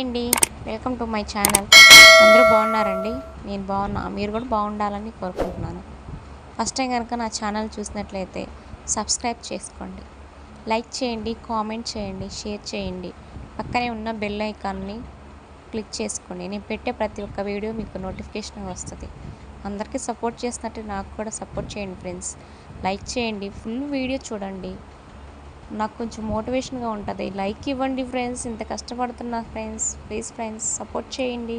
అండి, welcome to my channel. అందరూ బాగున్నారండి? నేను బాగున్నా. మీరు కూడా బాగుండాలని కోరుకుంటున్నాను. ఫస్ట్ టైం కనుక నా ఛానల్ చూసినట్లయితే సబ్స్క్రైబ్ చేసుకోండి, లైక్ చేయండి, కామెంట్ చేయండి, షేర్ చేయండి. పక్కనే ఉన్న బెల్ ఐకాన్ని క్లిక్ చేసుకోండి. నేను పెట్టే ప్రతి ఒక్క వీడియో మీకు నోటిఫికేషన్ వస్తుంది. అందరికీ సపోర్ట్ చేసినట్టు నాకు కూడా సపోర్ట్ చేయండి ఫ్రెండ్స్. లైక్ చేయండి, ఫుల్ వీడియో చూడండి, నాకు కొంచెం మోటివేషన్గా ఉంటుంది. లైక్ ఇవ్వండి ఫ్రెండ్స్, ఇంత కష్టపడుతున్నా ఫ్రెండ్స్. ప్లీజ్ ఫ్రెండ్స్ సపోర్ట్ చేయండి.